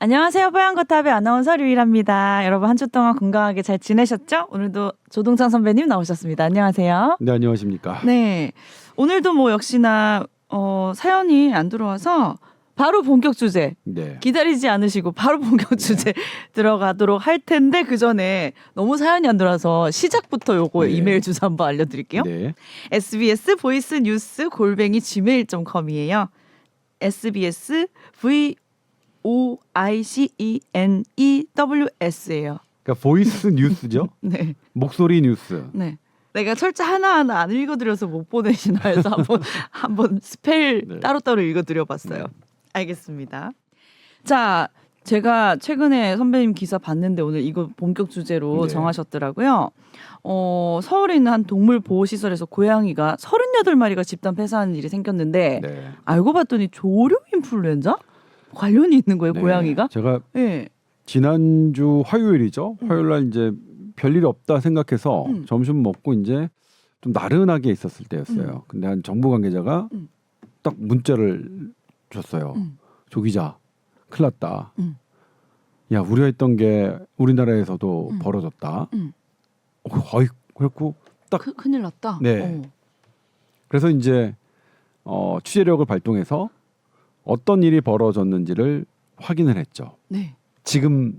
안녕하세요. 뽀얀거탑의 아나운서 류일합니다. 여러분 한 주 동안 건강하게 잘 지내셨죠? 오늘도 조동창 선배님 나오셨습니다. 안녕하세요. 네, 안녕하십니까. 네, 오늘도 뭐 역시나 사연이 안 들어와서 바로 본격 주제 네. 기다리지 않으시고 바로 본격 주제 들어가도록 할 텐데 그 전에 너무 사연이 안 들어와서 시작부터 요거 네. 이메일 주소 한번 알려드릴게요. 네. SBS 보이스 뉴스 @gmail.com이에요. SBS VOICENEWS예요. 그러니까 보이스 뉴스죠. 네, 목소리 뉴스. 네. 내가 철자 하나하나 안 읽어드려서 못 보내시나 해서 한번 스펠 네. 따로따로 읽어드려봤어요. 알겠습니다. 자, 제가 최근에 선배님 기사 봤는데 오늘 이거 본격 주제로 네. 정하셨더라고요. 서울에 있는 한 동물 보호 시설에서 고양이가 38마리가 집단 폐사하는 일이 생겼는데 네. 알고 봤더니 조류 인플루엔자 관련이 있는 거예요, 네. 고양이가? 제가 네. 지난주 화요일이죠. 화요일 날 이제 별일 없다 생각해서 음. 점심 먹고 이제 좀 나른하게 있었을 때였어요. 근데 한 정부 관계자가 음. 딱 문자를 줬어요. 조 기자, 큰일 났다. 야, 우려했던 게 우리나라에서도 벌어졌다. 어이, 그랬고 딱 큰일 났다. 네. 그래서 이제 취재력을 발동해서 어떤 일이 벌어졌는지를 확인을 했죠. 네. 지금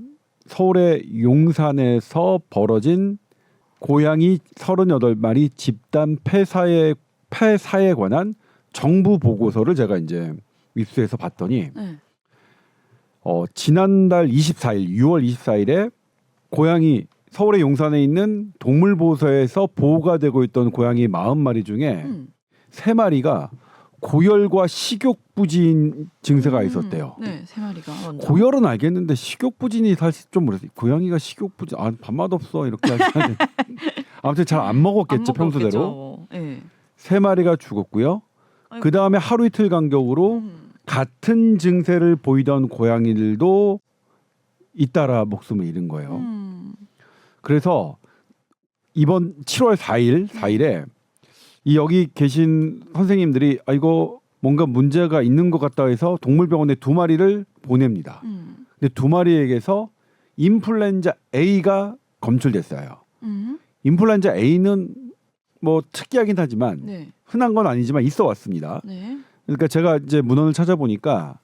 서울의 용산에서 벌어진 고양이 38마리 집단 폐사에 관한 정부 보고서를 제가 이제 입수해서 봤더니 네. 지난달 24일, 6월 24일에 고양이 서울의 용산에 있는 동물보호소에서 보호가 되고 있던 고양이 40마리 중에 3마리가 고열과 식욕부진 증세가 있었대요. 네, 3마리가 먼저. 고열은 알겠는데 식욕부진이 사실 좀 모르겠어요. 고양이가 식욕부진, 밥맛 없어 이렇게 하시는데 아무튼 잘 안 먹었겠죠, 평소대로. 네. 3마리가 죽었고요. 그 다음에 하루 이틀 간격으로 같은 증세를 보이던 고양이들도 잇따라 목숨을 잃은 거예요. 그래서 이번 7월 4일에 이 여기 계신 선생님들이 이거 뭔가 문제가 있는 것 같다 해서 동물병원에 2마리를 보냅니다. 근데 2마리에게서 인플루엔자 A가 검출됐어요. 인플루엔자 A는 뭐 특이하긴 하지만 네. 흔한 건 아니지만 있어 왔습니다. 네. 그러니까 제가 이제 문헌을 찾아보니까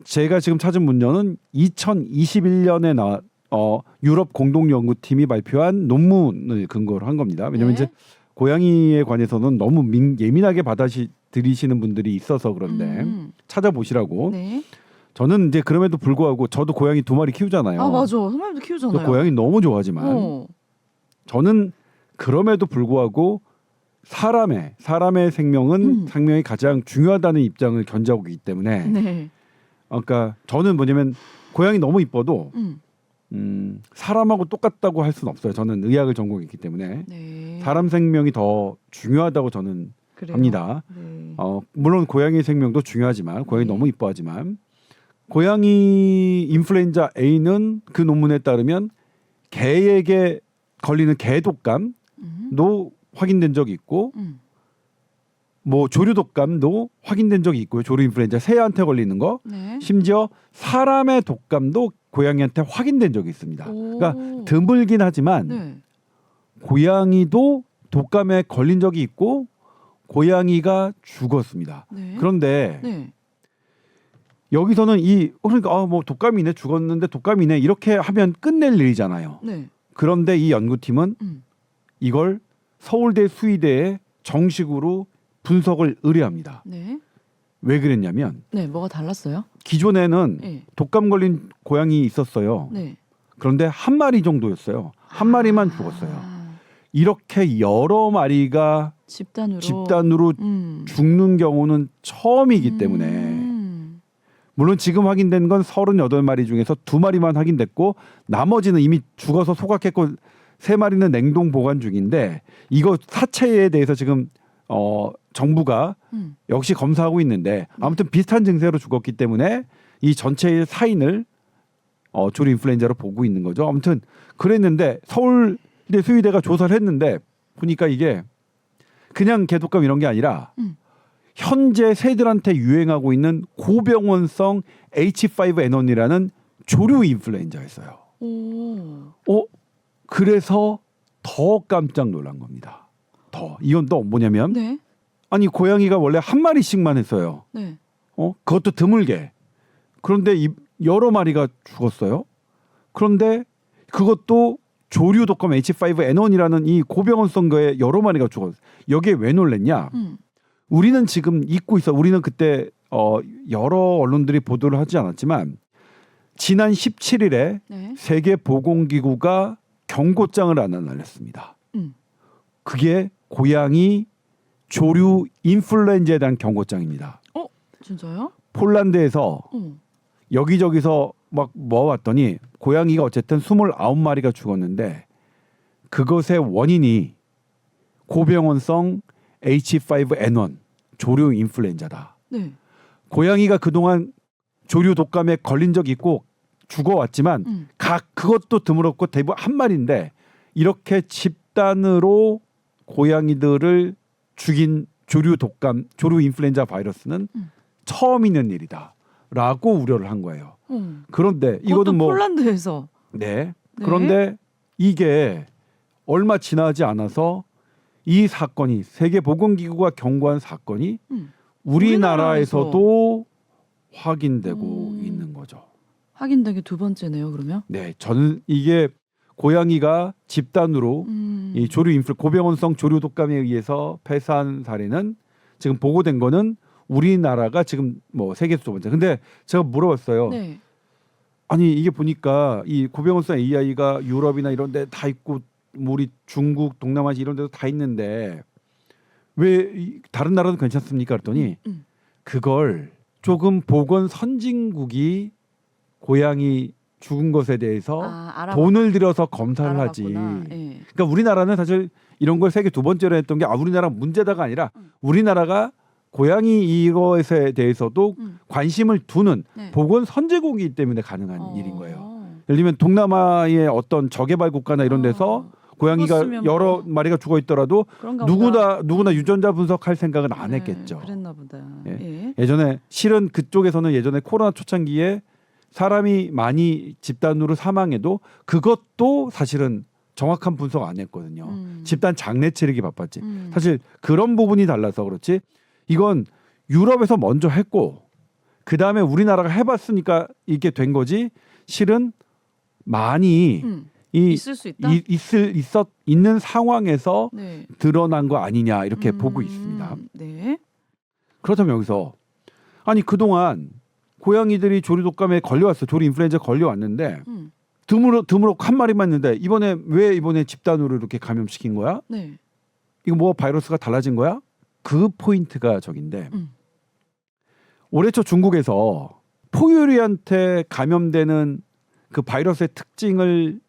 제가 지금 찾은 문헌은 2021년에 유럽 공동연구팀이 발표한 논문을 근거로 한 겁니다. 왜냐하면 네. 이제 고양이에 관해서는 너무 예민하게 받아들이시는 분들이 있어서 그런데 찾아보시라고. 네. 저는 이제 그럼에도 불구하고 저도 고양이 2마리 키우잖아요. 아, 맞아. 선배님도 저 키우잖아요. 고양이 너무 좋아하지만 저는 그럼에도 불구하고 사람의 생명은 생명이 가장 중요하다는 입장을 견지하고 있기 때문에 네. 그러니까 저는 뭐냐면 고양이 너무 이뻐도 사람하고 똑같다고 할 수는 없어요. 저는 의학을 전공했기 때문에 네. 사람 생명이 더 중요하다고 저는 그래요? 합니다. 네. 물론 고양이 생명도 중요하지만 고양이 네. 너무 이뻐하지만 고양이 인플루엔자 A는 그 논문에 따르면 개에게 걸리는 개 독감도 확인된 적이 있고 뭐 조류 독감도 확인된 적이 있고요. 조류 인플루엔자 새한테 걸리는 거 네. 심지어 사람의 독감도 고양이한테 확인된 적이 있습니다. 오. 그러니까 드물긴 하지만 네. 고양이도 독감에 걸린 적이 있고 고양이가 죽었습니다. 네. 그런데 네. 여기서는 그러니까 뭐 독감이네 죽었는데 독감이네 이렇게 하면 끝낼 일이잖아요. 네. 그런데 이 연구팀은 이걸 서울대 수의대에 정식으로 분석을 의뢰합니다. 네. 왜 그랬냐면 네, 뭐가 달랐어요? 기존에는 네. 독감 걸린 고양이 있었어요. 네. 그런데 1마리 정도였어요. 1마리만 죽었어요. 이렇게 여러 마리가 집단으로 죽는 경우는 처음이기 때문에 물론 지금 확인된 건 38마리 중에서 2마리만 확인됐고 나머지는 이미 죽어서 소각했고 3마리는 냉동 보관 중인데 이거 사체에 대해서 지금 정부가 역시 검사하고 있는데 아무튼 비슷한 증세로 죽었기 때문에 이 전체의 사인을 조류 인플루엔자로 보고 있는 거죠. 아무튼 그랬는데 서울대 수의대가 조사를 했는데 보니까 이게 그냥 개독감 이런 게 아니라 현재 새들한테 유행하고 있는 고병원성 H5N1이라는 조류 인플루엔자였어요. 그래서 더 깜짝 놀란 겁니다. 이건 또 뭐냐면 네. 아니 고양이가 원래 한 마리씩만 했어요. 네. 그것도 드물게. 그런데 여러 마리가 죽었어요. 그런데 그것도 조류 독감 H5N1이라는 이 고병원성 거에 여러 마리가 죽었어요. 여기에 왜 놀랬냐? 우리는 지금 잊고 있어. 우리는 그때 여러 언론들이 보도를 하지 않았지만 지난 17일에 네. 세계보건기구가 경고장을 하나 날렸습니다. 그게 고양이 조류 인플루엔자에 대한 경고장입니다. 진짜요? 폴란드에서 여기저기서 막 모아왔더니 고양이가 어쨌든 29마리가 죽었는데 그것의 원인이 고병원성 H5N1 조류 인플루엔자다. 네. 고양이가 그동안 조류 독감에 걸린 적이 있고 죽어왔지만 그것도 드물었고 대부분 한 마리인데 이렇게 집단으로 고양이들을 죽인 조류 독감, 조류 인플루엔자 바이러스는 처음 있는 일이다라고 우려를 한 거예요. 그런데 이거는 뭐 폴란드에서. 네. 그런데 이게 얼마 지나지 않아서 이 사건이 세계보건기구가 경고한 사건이 우리나라에서도 확인되고 있는 거죠. 확인된 게 두 번째네요, 그러면? 네, 저는 이게 고양이가 집단으로 이 고병원성 조류 독감에 의해서 폐사한 사례는 지금 보고된 거는 우리나라가 지금 뭐 세계에서 두 번째. 근데 제가 물어봤어요. 네. 아니 이게 보니까 이 고병원성 AI가 유럽이나 이런 데 다 있고 우리 중국, 동남아시아 이런 데도 다 있는데 왜 다른 나라도 괜찮습니까? 그랬더니 그걸 조금 보건 선진국이 고양이 죽은 것에 대해서 돈을 들여서 검사를 하지. 네. 그러니까 우리나라는 사실 이런 걸 세계 두 번째로 했던 게 우리나라 문제다가 아니라 우리나라가 고양이 이것에 대해서도 관심을 두는 네. 보건 선진국이기 때문에 가능한 일인 거예요. 예를 들면 동남아의 어떤 저개발 국가나 이런 데서 고양이가 죽었으면 여러 뭐. 마리가 죽어 있더라도 누구나 유전자 분석할 생각은 안 했겠죠. 그랬나 보다. 예. 예전에 실은 그쪽에서는 예전에 코로나 초창기에 사람이 많이 집단으로 사망해도 그것도 사실은 정확한 분석 안 했거든요. 집단 장례 치르기 바빴지. 사실 그런 부분이 달라서 그렇지. 이건 유럽에서 먼저 했고 그 다음에 우리나라가 해봤으니까 이게 된 거지. 실은 많이 있을 수 있다. 있는 상황에서 네. 드러난 거 아니냐 이렇게 보고 있습니다. 네. 그렇다면 여기서 아니 그동안 고양이들이 조류 독감에 걸려왔어. 조류 인플루엔자 걸려왔는데 드물어 한 마리만 있는데 왜 이번에 집단으로 이렇게 감염시킨 거야? 네. 이거 뭐 바이러스가 달라진 거야? 그 포인트가 저긴데 올해 초 중국에서 포유류한테 감염되는 그 바이러스의 특징을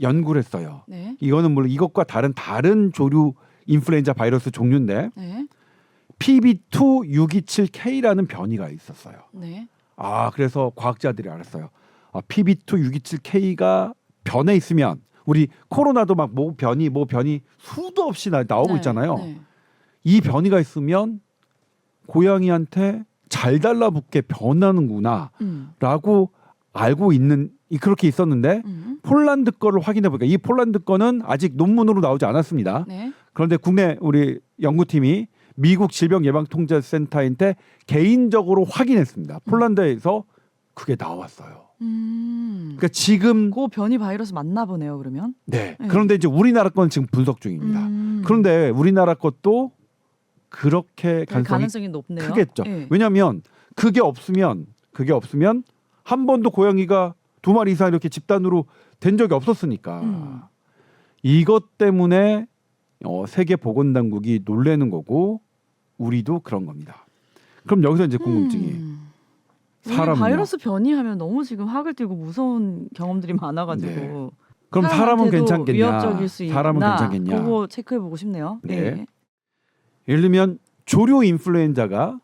연구를 했어요. 네. 이거는 물론 이것과 다른 조류 인플루엔자 바이러스 종류인데 네. PB2.627K라는 변이가 있었어요. 네. 그래서 과학자들이 알았어요. PB2.627K가 변해 있으면 우리 코로나도 막 뭐 변이 수도 없이 나오고 있잖아요. 네. 이 변이가 있으면 고양이한테 잘 달라붙게 변하는구나라고 알고 있는 그렇게 있었는데 폴란드 거를 확인해 보니까 이 폴란드 거는 아직 논문으로 나오지 않았습니다. 네. 그런데 국내 우리 연구팀이 미국 질병예방통제센터한테 개인적으로 확인했습니다. 폴란드에서 그게 나왔어요. 그러니까 지금 그 변이 바이러스 맞나 보네요. 그러면. 네. 그런데 이제 우리나라 건 지금 분석 중입니다. 그런데 우리나라 것도 그렇게 가능성이 높네요. 크겠죠. 네. 왜냐하면 그게 없으면 한 번도 고양이가 2마리 이상 이렇게 집단으로 된 적이 없었으니까 이것 때문에 세계보건당국이 놀라는 거고 우리도 그런 겁니다. 그럼 여기서 이제 궁금증이 사람은요? 바이러스 변이하면 너무 지금 학을 띄고 무서운 경험들이 많아가지고 네. 그럼 사람은 괜찮겠냐? 위협적일 수 사람은 있나? 괜찮겠냐? 그거 체크해보고 싶네요. 네. 예를 들면 조류 인플루엔자가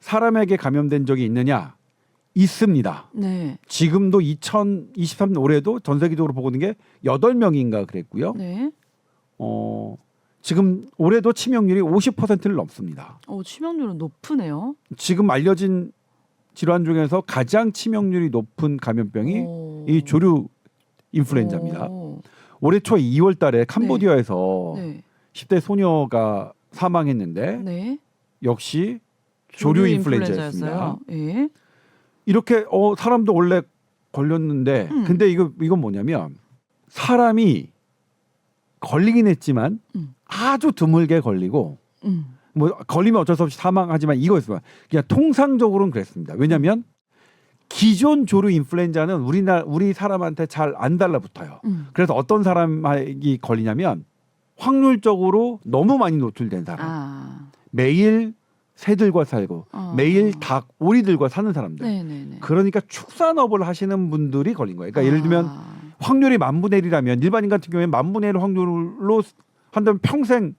사람에게 감염된 적이 있느냐? 있습니다. 네. 지금도 2023년 올해도 전 세계적으로 보고 있는 게 8명인가 그랬고요. 네. 지금 올해도 치명률이 50%를 넘습니다. 치명률은 높으네요. 지금 알려진 질환 중에서 가장 치명률이 높은 감염병이 이 조류 인플루엔자입니다. 올해 초 2월 달에 캄보디아에서 네. 10대 소녀가 사망했는데 네. 역시 조류 인플루엔자였습니다. 예. 이렇게 사람도 원래 걸렸는데 근데 이건 뭐냐면 사람이 걸리긴 했지만 아주 드물게 걸리고 뭐 걸리면 어쩔 수 없이 사망하지만 이거였어요. 그냥 통상적으로는 그랬습니다. 왜냐하면 기존 조류 인플루엔자는 우리 사람한테 잘 안 달라붙어요. 그래서 어떤 사람이 걸리냐면 확률적으로 너무 많이 노출된 사람, 매일 새들과 살고 매일 닭, 오리들과 사는 사람들. 네네네. 그러니까 축산업을 하시는 분들이 걸린 거예요. 그러니까 예를 들면 확률이 10,000분의 1이라면 일반인 같은 경우에 10,000분의 1 확률로 한다면 평생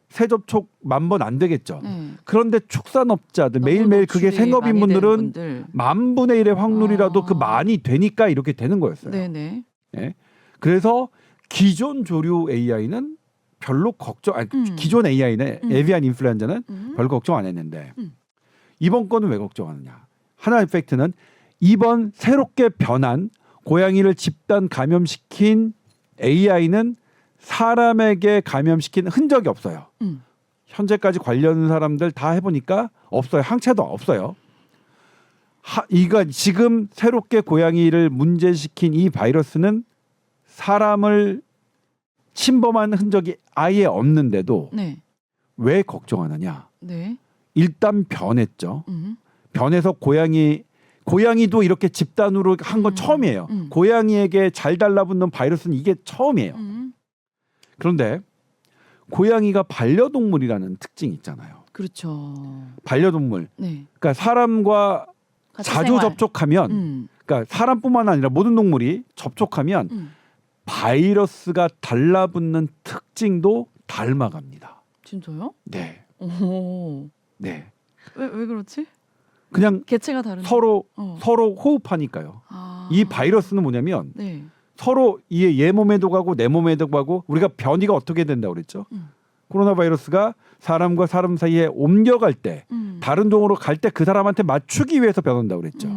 새 접촉 10,000번 안 되겠죠. 그런데 축산업자들 매일매일 그게 생업인 분들은 10,000분의 1의 확률이라도 그 많이 되니까 이렇게 되는 거였어요. 네네. 네. 그래서 기존 조류 AI는 별로 걱정, 기존 AI는 에비안 인플루엔자는 별로 걱정 안 했는데 이번 거는 왜 걱정하느냐? 하나의 팩트는 이번 새롭게 변한 고양이를 집단 감염시킨 AI는 사람에게 감염시킨 흔적이 없어요. 현재까지 관련 사람들 다 해보니까 없어요. 항체도 없어요. 이거 지금 새롭게 고양이를 문제시킨 이 바이러스는 사람을 침범한 흔적이 아예 없는데도 네. 왜 걱정하느냐? 네. 일단 변했죠. 변해서 고양이도 이렇게 집단으로 한 건 처음이에요. 고양이에게 잘 달라붙는 바이러스는 이게 처음이에요. 그런데 고양이가 반려동물이라는 특징이 있잖아요. 그렇죠. 반려동물. 네. 그러니까 사람과 자주 생활. 접촉하면, 그러니까 사람뿐만 아니라 모든 동물이 접촉하면 바이러스가 달라붙는 특징도 닮아갑니다. 진짜요? 네. 오. 네. 왜 그렇지? 그냥 개체가 다른. 서로 호흡하니까요. 이 바이러스는 뭐냐면 네. 서로 얘 몸에도 가고 내 몸에도 가고 우리가 변이가 어떻게 된다고 그랬죠? 코로나 바이러스가 사람과 사람 사이에 옮겨갈 때 다른 종으로 갈 때 그 사람한테 맞추기 위해서 변한다고 그랬죠.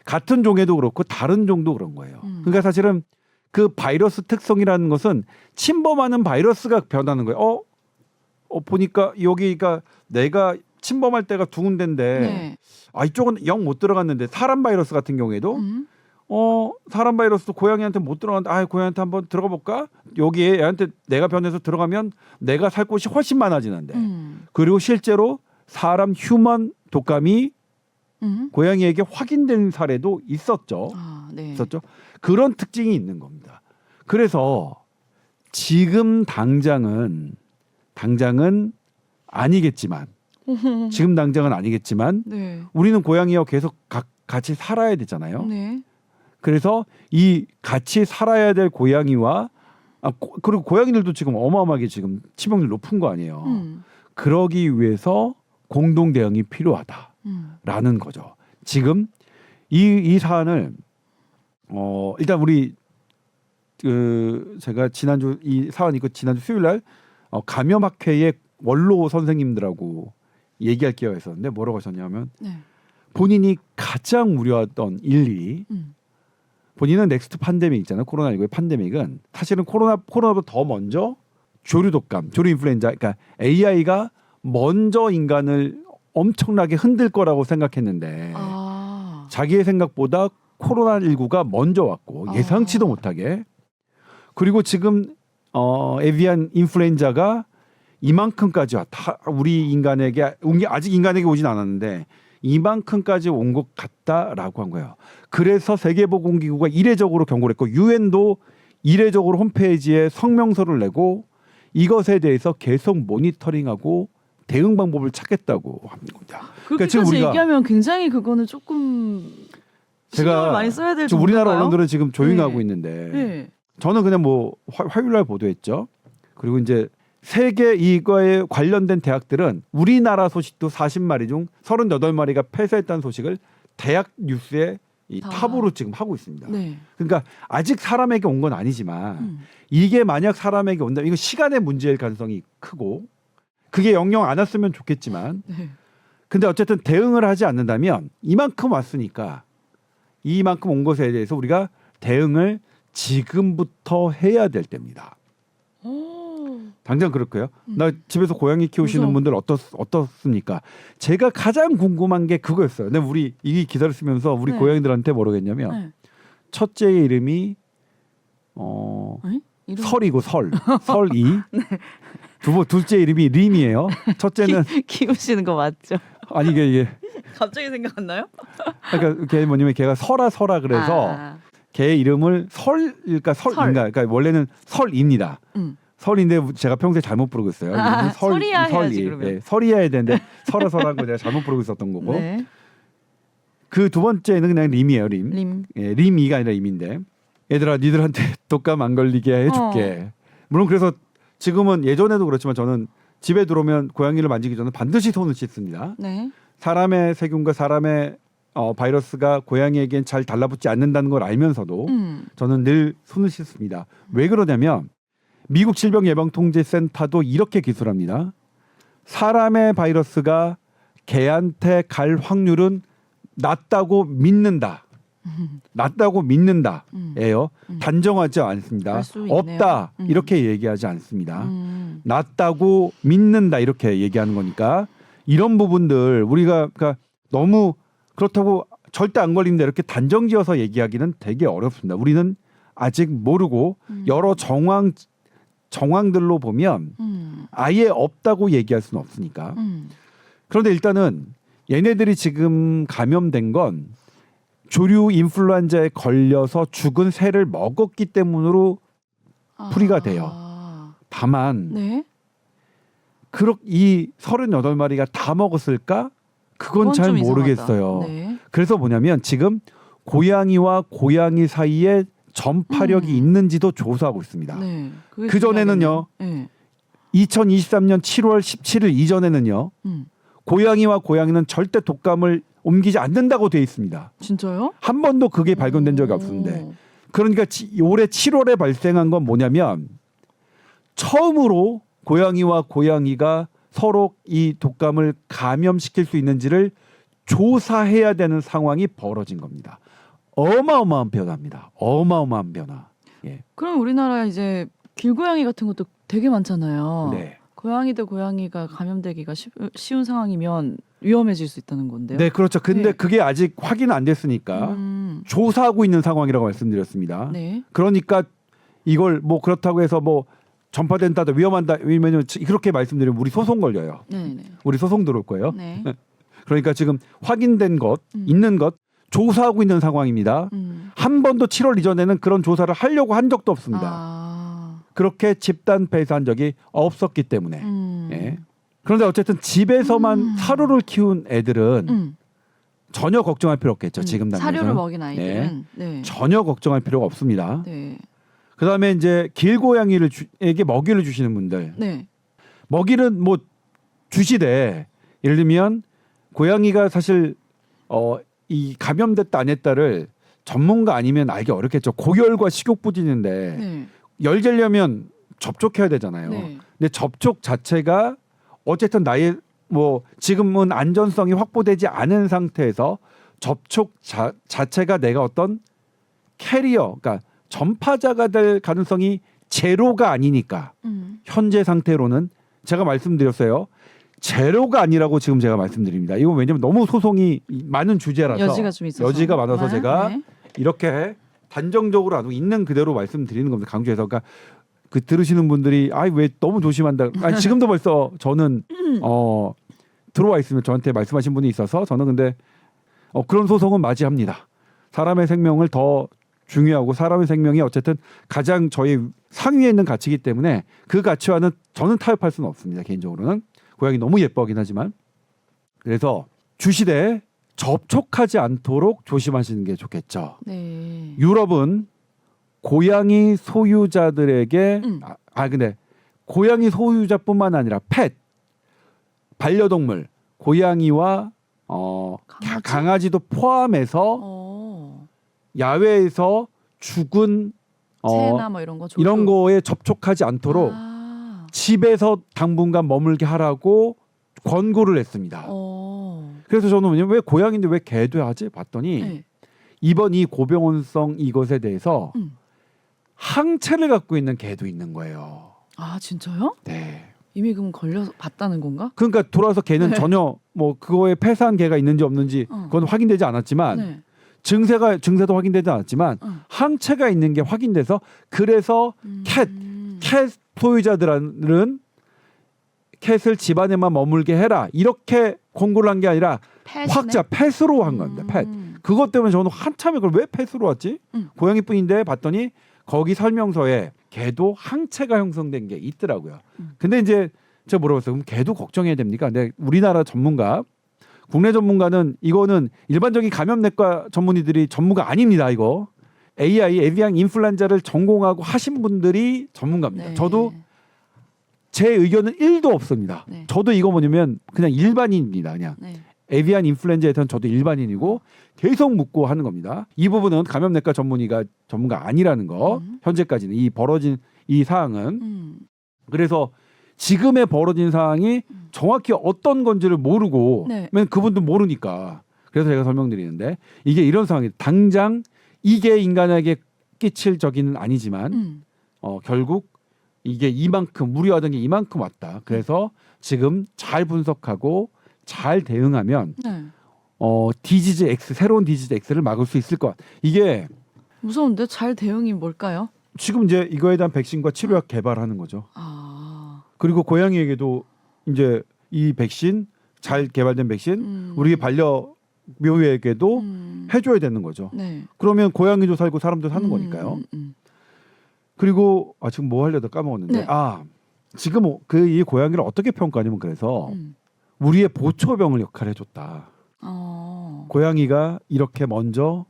같은 종에도 그렇고 다른 종도 그런 거예요. 그러니까 사실은 그 바이러스 특성이라는 것은 침범하는 바이러스가 변하는 거예요. 보니까 여기가 내가 침범할 때가 두 군데인데 네. 이쪽은 영 못 들어갔는데 사람 바이러스 같은 경우에도 사람 바이러스도 고양이한테 못 들어갔는데 고양이한테 한번 들어가 볼까? 여기에 얘한테 내가 변해서 들어가면 내가 살 곳이 훨씬 많아지는데 그리고 실제로 사람 휴먼 독감이 고양이에게 확인된 사례도 있었죠. 네. 있었죠. 그런 특징이 있는 겁니다. 그래서 지금 당장은 아니겠지만 지금 당장은 아니겠지만 네. 우리는 고양이와 계속 같이 살아야 되잖아요. 네. 그래서 이 같이 살아야 될 고양이와 그리고 고양이들도 지금 어마어마하게 지금 치명률 높은 거 아니에요. 그러기 위해서 공동 대응이 필요하다라는 거죠. 지금 이 사안을 일단 우리 제가 지난주 이 사안 있고 지난주 수요일날 감염학회의 원로 선생님들하고 얘기할 기회가 있었는데 뭐라고 하셨냐면 본인이 가장 우려했던 일이 본인은 넥스트 팬데믹 있잖아요. 코로나19의 팬데믹은 사실은 코로나보다 더 먼저 조류 독감, 조류 인플루엔자, 그러니까 AI가 먼저 인간을 엄청나게 흔들 거라고 생각했는데 자기의 생각보다 코로나19가 먼저 왔고 예상치도 못하게 그리고 지금 에비안 인플루엔자가 이만큼까지 왔다. 우리 인간에게 아직 인간에게 오진 않았는데 이만큼까지 온 것 같다라고 한 거예요. 그래서 세계보건기구가 이례적으로 경고를 했고 유엔도 이례적으로 홈페이지에 성명서를 내고 이것에 대해서 계속 모니터링하고 대응 방법을 찾겠다고 합니다. 그렇게까지 그러니까 얘기하면 굉장히 그거는 조금 신경을 많이 써야 될 정도인가요? 우리나라 언론들은 지금 조용히 하고 있는데 저는 그냥 뭐 화요일날 보도했죠. 그리고 이제 세계 이거에 관련된 대학들은 우리나라 소식도 40마리 중 38마리가 폐쇄했다는 소식을 대학 뉴스에 이 다. 탑으로 지금 하고 있습니다. 네. 그러니까 아직 사람에게 온 건 아니지만 이게 만약 사람에게 온다면 이거 시간의 문제일 가능성이 크고 그게 영영 안 왔으면 좋겠지만 네. 근데 어쨌든 대응을 하지 않는다면 이만큼 왔으니까 이만큼 온 것에 대해서 우리가 대응을 지금부터 해야 될 때입니다. 오. 당장 그럴까요? 나 집에서 고양이 키우시는 무서워. 분들 어떻습니까? 제가 가장 궁금한 게 그거였어요. 근데 우리 이 기사를 쓰면서 우리 네. 고양이들한테 뭐라고 했냐면 네. 첫째의 이름이 이름? 설이고 설이. 둘째 이름이 림이에요. 첫째는 키우시는 거 맞죠? 아니 이게 갑자기 생각 안 나요? 그러니까 걔 뭐냐면 걔가 설아 그래서 아. 걔 이름을 설일까 설인가 그러니까 원래는 설입니다. 설인데 제가 평소에 잘못 부르고 있어요. 설이야 해야지 그러면. 네, 설이야 해야 되는데 설아한 거 내가 잘못 부르고 있었던 거고. 네. 그 두 번째는 그냥 림이에요. 림. 림. 예, 림이가 아니라 임인데. 얘들아 니들한테 독감 안 걸리게 해줄게. 물론 그래서 지금은 예전에도 그렇지만 저는 집에 들어오면 고양이를 만지기 전에 반드시 손을 씻습니다. 네. 사람의 세균과 사람의 바이러스가 고양이에겐 잘 달라붙지 않는다는 걸 알면서도 저는 늘 손을 씻습니다. 왜 그러냐면 미국 질병예방통제센터도 이렇게 기술합니다. 사람의 바이러스가 개한테 갈 확률은 낮다고 믿는다. 낮다고 믿는다예요. 단정하지 않습니다. 그럴 수 있네요. 없다 이렇게 얘기하지 않습니다. 낮다고 믿는다 이렇게 얘기하는 거니까 이런 부분들 우리가 그러니까 너무 그렇다고 절대 안 걸린다 이렇게 단정지어서 얘기하기는 되게 어렵습니다. 우리는 아직 모르고 여러 정황들로 보면 아예 없다고 얘기할 수는 없으니까. 그런데 일단은 얘네들이 지금 감염된 건 조류 인플루엔자에 걸려서 죽은 새를 먹었기 때문으로 풀이가 돼요. 다만 네. 이 38마리가 다 먹었을까? 그건 잘 좀 모르겠어요. 이상하다. 네. 그래서 뭐냐면 지금 고양이와 고양이 사이에 전파력이 있는지도 조사하고 있습니다. 네. 그 전에는요. 네. 2023년 7월 17일 이전에는요. 고양이와 고양이는 절대 독감을 옮기지 않는다고 돼 있습니다. 진짜요? 한 번도 그게 발견된 적이 없는데. 그러니까 올해 7월에 발생한 건 뭐냐면 처음으로 고양이와 고양이가 서로 이 독감을 감염시킬 수 있는지를 조사해야 되는 상황이 벌어진 겁니다. 어마어마한 변화입니다. 어마어마한 변화. 예. 그럼 우리나라 이제 길고양이 같은 것도 되게 많잖아요. 네. 고양이 대 고양이가 감염되기가 쉬운 상황이면 위험해질 수 있다는 건데요. 네, 그렇죠. 근데 네. 그게 아직 확인 안 됐으니까 조사하고 있는 상황이라고 말씀드렸습니다. 네. 그러니까 이걸 뭐 그렇다고 해서 뭐 전파된다, 위험한다, 왜냐면 그렇게 말씀드리면 우리 소송 걸려요. 네. 우리 소송 들어올 거예요. 네. 그러니까 지금 확인된 것, 있는 것 조사하고 있는 상황입니다. 한 번도 7월 이전에는 그런 조사를 하려고 한 적도 없습니다. 그렇게 집단 폐사한 적이 없었기 때문에. 예. 그런데 어쨌든 집에서만 사료를 키운 애들은 전혀 걱정할 필요 없겠죠. 지금 당장에서. 사료를 먹인 아이들은 네. 전혀 걱정할 필요가 없습니다. 네. 그다음에 이제 길고양이에게 먹이를 주시는 분들. 네. 먹이는 뭐 주시되 예를 들면 고양이가 사실 이 감염됐다 안 했다를 전문가 아니면 알기 어렵겠죠. 고열과 식욕 부지는데 네. 열 재려면 접촉해야 되잖아요. 네. 근데 접촉 자체가 어쨌든 나의 뭐 지금은 안전성이 확보되지 않은 상태에서 접촉 자체가 내가 어떤 캐리어, 그러니까 전파자가 될 가능성이 제로가 아니니까 현재 상태로는 제가 말씀드렸어요. 제로가 아니라고 지금 제가 말씀드립니다. 이건 왜냐면 너무 소송이 많은 주제라서 여지가 좀 있어서 여지가 많아서 제가 네. 이렇게 단정적으로 안 하고 있는 그대로 말씀드리는 겁니다. 강조해서 그러니까 그 들으시는 분들이 왜 너무 조심한다. 지금도 벌써 저는 들어와 있으면 저한테 말씀하신 분이 있어서 저는 근데 그런 소송은 맞이합니다. 사람의 생명을 더 중요하고 사람의 생명이 어쨌든 가장 저희 상위에 있는 가치이기 때문에 그 가치와는 저는 타협할 수는 없습니다. 개인적으로는 고양이 너무 예뻐하긴 하지만 그래서 주시되 접촉하지 않도록 조심하시는 게 좋겠죠. 네. 유럽은 고양이 소유자들에게 근데 고양이 소유자뿐만 아니라 펫 반려동물 고양이와 강아지? 강아지도 포함해서 야외에서 죽은 새나 뭐 이런 거 조류. 이런 거에 접촉하지 않도록 집에서 당분간 머물게 하라고 권고를 했습니다. 그래서 저는 뭐냐면 왜 고양인데 왜 개도 하지? 봤더니 네. 이번 이 고병원성 이것에 대해서 항체를 갖고 있는 개도 있는 거예요. 아 진짜요? 네. 이미 그럼 걸려서 봤다는 건가? 그러니까 돌아서 개는 네. 전혀 뭐 그거에 폐사한 개가 있는지 없는지 그건 확인되지 않았지만 네. 증세도 확인되지 않았지만 항체가 있는 게 확인돼서 그래서 캣 소유자들은 캣을 집안에만 머물게 해라 이렇게 권고를 한 게 아니라 확자 펫으로 한 겁니다. 펫. 그것 때문에 저는 한참에 그걸 왜 펫으로 왔지? 고양이뿐인데 봤더니 거기 설명서에 개도 항체가 형성된 게 있더라고요. 근데 이제 제가 물어봤어요. 그럼 개도 걱정해야 됩니까? 근데 우리나라 전문가, 국내 전문가는 이거는 일반적인 감염내과 전문의들이 전문가 아닙니다. 이거 AI 에비앙 인플루엔자를 전공하고 하신 분들이 전문가입니다. 네. 저도 제 의견은 1도 없습니다. 네. 저도 이거 뭐냐면 그냥 일반인입니다. 그냥 네. 에비안 인플루엔자에 대한 저도 일반인이고 계속 묻고 하는 겁니다. 이 부분은 감염내과 전문가 아니라는 거 현재까지는 이 벌어진 이 사항은 그래서 지금의 벌어진 사항이 정확히 어떤 건지를 모르고 네. 맨 그분도 모르니까 그래서 제가 설명드리는데 이게 이런 상황이 당장 이게 인간에게 끼칠 적이는 아니지만 결국 이게 이만큼 무리하던 게 이만큼 왔다. 그래서 지금 잘 분석하고 잘 대응하면 네. 디지즈 X 새로운 디지즈 X를 막을 수 있을 것 같아. 이게 무서운데 잘 대응이 뭘까요? 지금 이제 이거에 대한 백신과 치료약 개발하는 거죠. 그리고 고양이에게도 이제 이 백신 잘 개발된 백신 우리 반려묘에게도 해줘야 되는 거죠. 네. 그러면 고양이도 살고 사람도 사는 거니까요. 그리고 지금 뭐 하려다 까먹었는데 네. 지금 그 이 고양이를 어떻게 평가하냐면 그래서 우리의 보초병을 역할을 해줬다. 고양이가 이렇게 먼저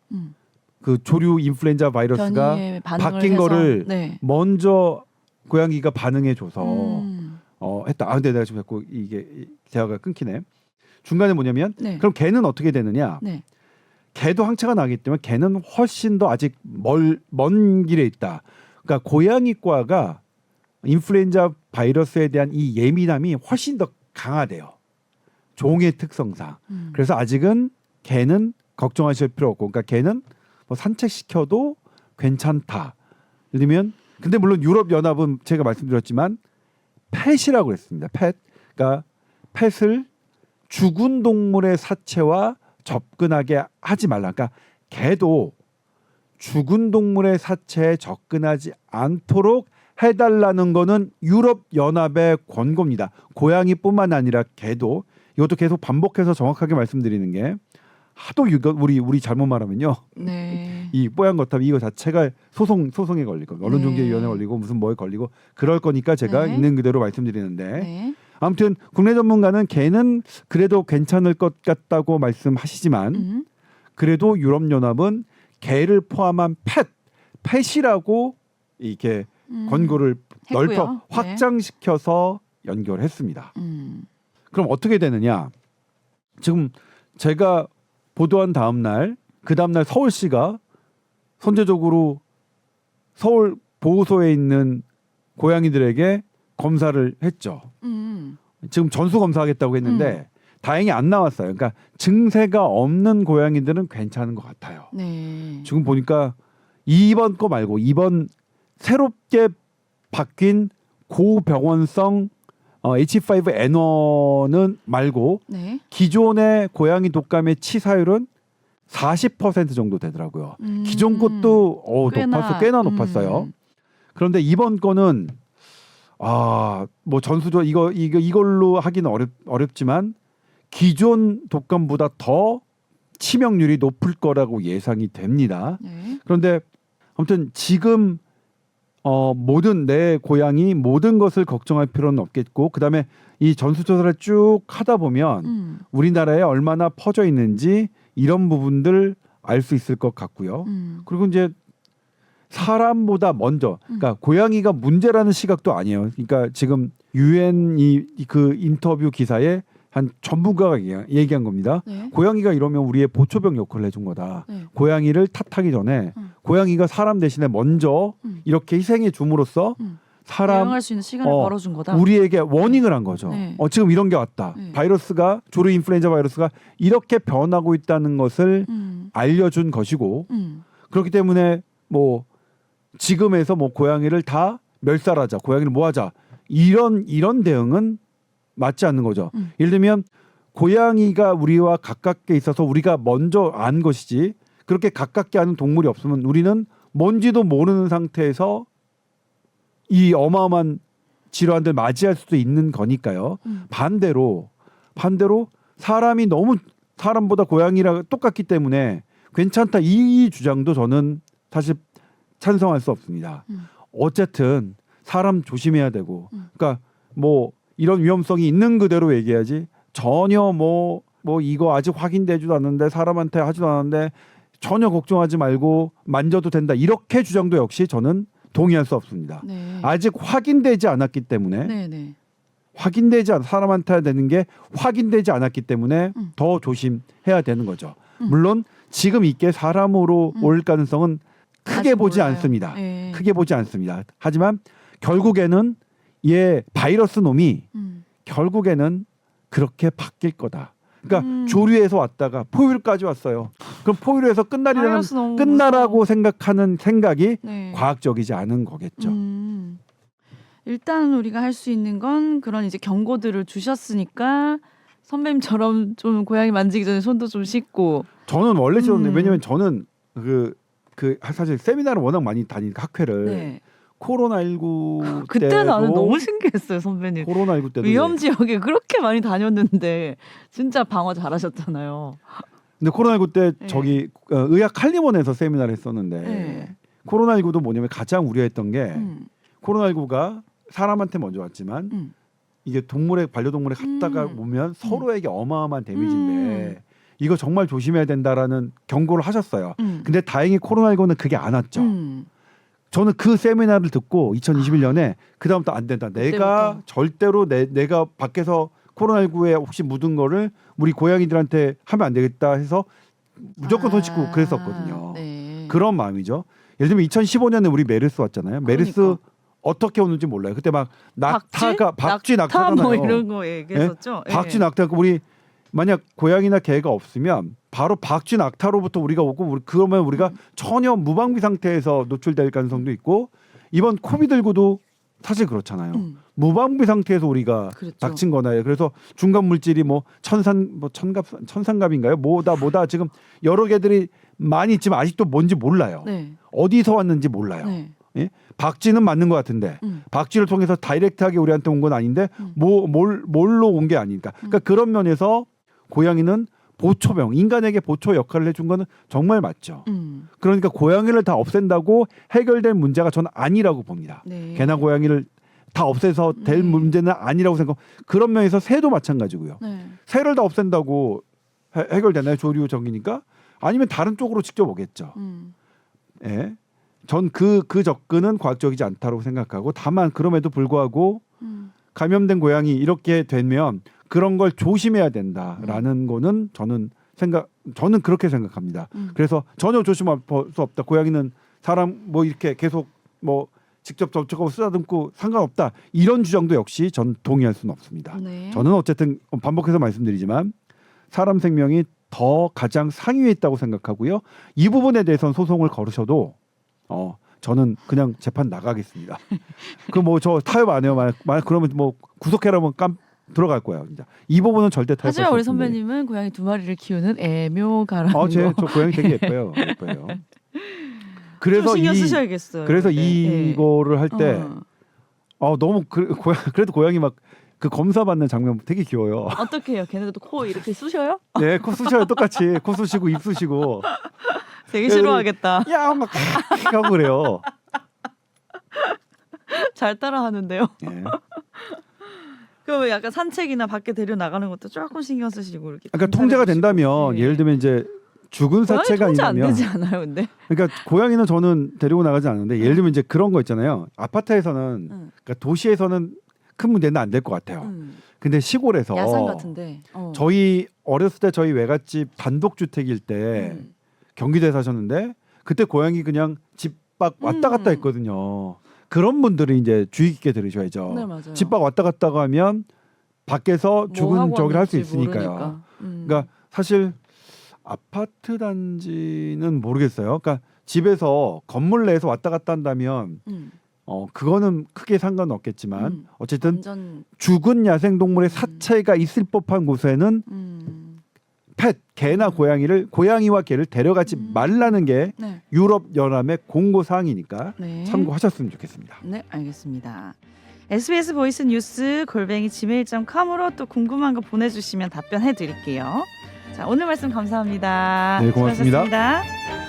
그 조류 인플루엔자 바이러스가 변이에 반응을 바뀐 해서. 거를 네. 먼저 고양이가 반응해줘서 했다. 근데 내가 지금 자꾸 이게 대화가 끊기네. 중간에 뭐냐면 네. 그럼 개는 어떻게 되느냐? 네. 개도 항체가 나기 때문에 개는 훨씬 더 아직 먼 길에 있다. 그러니까 고양이과가 인플루엔자 바이러스에 대한 이 예민함이 훨씬 더 강하대요. 종의 특성상. 그래서 아직은 개는 걱정하실 필요 없고, 그러니까 개는 뭐 산책시켜도 괜찮다. 예를 들면, 근데 물론 유럽 연합은 제가 말씀드렸지만 펫이라고 그랬습니다. 펫. 그러니까 펫을 죽은 동물의 사체와 접근하게 하지 말라. 그러니까 개도 죽은 동물의 사체에 접근하지 않도록 해달라는 거는 유럽 연합의 권고입니다. 고양이뿐만 아니라 개도 이것도 계속 반복해서 정확하게 말씀드리는 게 하도 이거 우리 잘못 말하면요. 네. 이 뽀얀 거탑 이거 자체가 소송에 걸리고 언론중재위원회 걸리고 무슨 뭐에 걸리고 그럴 거니까 제가 네. 있는 그대로 말씀드리는데 네. 아무튼 국내 전문가는 개는 그래도 괜찮을 것 같다고 말씀하시지만 그래도 유럽 연합은 개를 포함한 펫이라고 이렇게 권고를 했고요. 넓혀 네. 확장시켜서 연결했습니다. 그럼 어떻게 되느냐? 지금 제가 보도한 다음 날, 그 다음 날 서울시가 선제적으로 서울 보호소에 있는 고양이들에게 검사를 했죠. 지금 전수 검사하겠다고 했는데 다행히 안 나왔어요. 그러니까 증세가 없는 고양이들은 괜찮은 것 같아요. 네. 지금 보니까 이번 거 말고 이번 새롭게 바뀐 고병원성 H5N1은 말고 네. 기존의 고양이 독감의 치사율은 40% 정도 되더라고요. 기존 것도 꽤나 높았어요. 그런데 이번 거는 뭐 전수조 이걸로 하기는 어렵지만 기존 독감보다 더 치명률이 높을 거라고 예상이 됩니다. 네. 그런데 아무튼 지금 모든 내 고양이 모든 것을 걱정할 필요는 없겠고 그다음에 이 전수조사를 쭉 하다 보면 우리나라에 얼마나 퍼져 있는지 이런 부분들 알 수 있을 것 같고요. 그리고 이제 사람보다 먼저 그러니까 고양이가 문제라는 시각도 아니에요. 그러니까 지금 유엔 그 인터뷰 기사에 한 전문가가 얘기한 겁니다. 네. 고양이가 이러면 우리의 보초병 역할을 해준 거다. 네. 고양이를 탓하기 전에 고양이가 사람 대신에 먼저 이렇게 희생해 줌으로써 사람 대응할 수 있는 시간을 벌어준 거다. 우리에게 워닝을 한 거죠. 네. 지금 이런 게 왔다. 네. 바이러스가 조류 인플루엔자 바이러스가 이렇게 변하고 있다는 것을 알려준 것이고 그렇기 때문에 뭐 지금에서 뭐 고양이를 다 멸살하자, 고양이를 뭐하자 이런 대응은 맞지 않는 거죠. 예를 들면 고양이가 우리와 가깝게 있어서 우리가 먼저 안 것이지 그렇게 가깝게 하는 동물이 없으면 우리는 뭔지도 모르는 상태에서 이 어마어마한 질환들 맞이할 수도 있는 거니까요. 반대로 사람이 너무 사람보다 고양이랑 똑같기 때문에 괜찮다 이 주장도 저는 사실 찬성할 수 없습니다. 어쨌든 사람 조심해야 되고 그러니까 뭐 이런 위험성이 있는 그대로 얘기해야지 전혀 뭐 이거 아직 확인되지도 않는데 사람한테 하지도 않았는데 전혀 걱정하지 말고 만져도 된다 이렇게 주장도 역시 저는 동의할 수 없습니다. 네. 아직 확인되지 않았기 때문에 네. 사람한테 되는 게 확인되지 않았기 때문에 더 조심해야 되는 거죠. 물론 지금 있게 사람으로 올 가능성은 크게 보지 몰라요. 않습니다. 네. 크게 보지 않습니다. 하지만 결국에는 바이러스 놈이 결국에는 그렇게 바뀔 거다. 그러니까 조류에서 왔다가 포유류까지 왔어요. 그럼 포유류에서 끝나라고 생각하는 생각이 네. 과학적이지 않은 거겠죠. 일단 우리가 할 수 있는 건 그런 이제 경고들을 주셨으니까 선배님처럼 좀 고양이 만지기 전에 손도 좀 씻고. 저는 원래 싫었는데 왜냐면 저는 사실 세미나를 워낙 많이 다니니까 학회를 네. 코로나19 그때 때도 나는 너무 신기했어요, 선배님. 코로나19 때도 위험 지역에 그렇게 많이 다녔는데 진짜 방어 잘하셨잖아요. 근데 코로나19 때 네. 저기 의학 칼림원에서 세미나를 했었는데 네. 코로나19도 뭐냐면 가장 우려했던 게 코로나19가 사람한테 먼저 왔지만 이게 반려동물에 갔다가 보면 서로에게 어마어마한 데미지인데 이거 정말 조심해야 된다라는 경고를 하셨어요. 근데 다행히 코로나19는 그게 안 왔죠. 저는 그 세미나를 듣고 2021년에 그다음부터 안 된다. 내가 절대로 내가 밖에서 코로나19에 혹시 묻은 거를 우리 고양이들한테 하면 안 되겠다 해서 무조건 손 씻고 그랬었거든요. 네. 그런 마음이죠. 예를 들면 2015년에 우리 메르스 왔잖아요. 메르스 그러니까. 어떻게 오는지 몰라요. 그때 막 박쥐 낙타 낙타잖아요. 뭐 이런 거 얘기했었죠. 네? 박쥐 낙타 우리 만약 고양이나 개가 없으면 바로 박쥐 낙타로부터 우리가 오고 그러면 우리가 전혀 무방비 상태에서 노출될 가능성도 있고 이번 코비드19도 사실 그렇잖아요. 무방비 상태에서 우리가 그렇죠. 닥친 거나요. 그래서 중간 물질이 천상갑인가요? 뭐다 지금 여러 개들이 많이 있지만 아직도 뭔지 몰라요. 네. 어디서 왔는지 몰라요. 네. 예? 박쥐는 맞는 것 같은데 박쥐를 통해서 다이렉트하게 우리한테 온 건 아닌데 뭘로 온 게 아니니까. 그러니까 그런 면에서 고양이는 보초병, 인간에게 보초 역할을 해준 거는 정말 맞죠. 그러니까 고양이를 다 없앤다고 해결될 문제가 저는 아니라고 봅니다. 네. 개나 고양이를 다 없애서 될 문제는 아니라고 생각. 그런 면에서 새도 마찬가지고요. 네. 새를 다 없앤다고 해결되나요? 조류적이니까 아니면 다른 쪽으로 직접 오겠죠. 예. 전 그 접근은 과학적이지 않다고 생각하고 다만 그럼에도 불구하고 감염된 고양이 이렇게 되면 그런 걸 조심해야 된다라는 거는 저는 그렇게 생각합니다. 그래서 전혀 조심할 수 없다. 고양이는 사람 뭐 이렇게 계속 뭐 직접 접촉하고 쓰다듬고 상관없다. 이런 주장도 역시 전 동의할 수는 없습니다. 네. 저는 어쨌든 반복해서 말씀드리지만 사람 생명이 더 가장 상위에 있다고 생각하고요. 이 부분에 대해서는 소송을 걸으셔도 저는 그냥 재판 나가겠습니다. 그 뭐 저 타협 안 해요. 만약 그러면 뭐 구속해라면 들어갈 거예요. 진짜. 이 부분은 절대 타협할 수 하지만 우리 없는데. 선배님은 고양이 2마리를 키우는 애묘가라는 거. 저 고양이 되게 예뻐요. 그래서 좀 신경 쓰셔야겠어요. 그래서 네. 이거를 할 때 너무 그래도 고양이 막 그 검사 받는 장면 되게 귀여워요. 어떻게 해요? 걔네들도 코 이렇게 쑤셔요? 네, 코 쑤셔요. 똑같이 코 쑤시고 입 쑤시고. 되게 싫어하겠다. 야막 하고 그래요. 잘 따라하는데요. 네. 그럼 약간 산책이나 밖에 데려 나가는 것도 조금 신경 쓰시고 이렇게. 그러니까 통제가 된다면 예를 들면 이제 죽은 사체가 통제 안 아니라면 되지 않아요, 근데? 그러니까 고양이는 저는 데리고 나가지 않는데 예를 들면 이제 그런 거 있잖아요. 아파트에서는 그러니까 도시에서는 큰 문제는 안 될 것 같아요. 근데 시골에서 야산 같은데. 저희 어렸을 때 저희 외갓집 단독주택일 때 경기도에 사셨는데 그때 고양이 그냥 집 밖 왔다 갔다 했거든요. 그런 분들은 이제 주의 깊게 들으셔야죠. 네, 맞아요. 집 밖 왔다 갔다 하면 밖에서 죽은 하고 저기를 할 수 왔는지 있으니까요. 모르니까. 그러니까 사실 아파트 단지는 모르겠어요. 그러니까 집에서 건물 내에서 왔다 갔다 한다면 그거는 크게 상관없겠지만 어쨌든 완전 죽은 야생동물의 사체가 있을 법한 곳에는 펫, 개나 고양이와 개를 데려가지 말라는 게 네. 유럽 연합의 공고 사항이니까 네. 참고하셨으면 좋겠습니다. 네, 알겠습니다. SBS 보이스 뉴스 @gmail.com으로 또 궁금한 거 보내주시면 답변해 드릴게요. 자, 오늘 말씀 감사합니다. 네, 고맙습니다. 수고하셨습니다.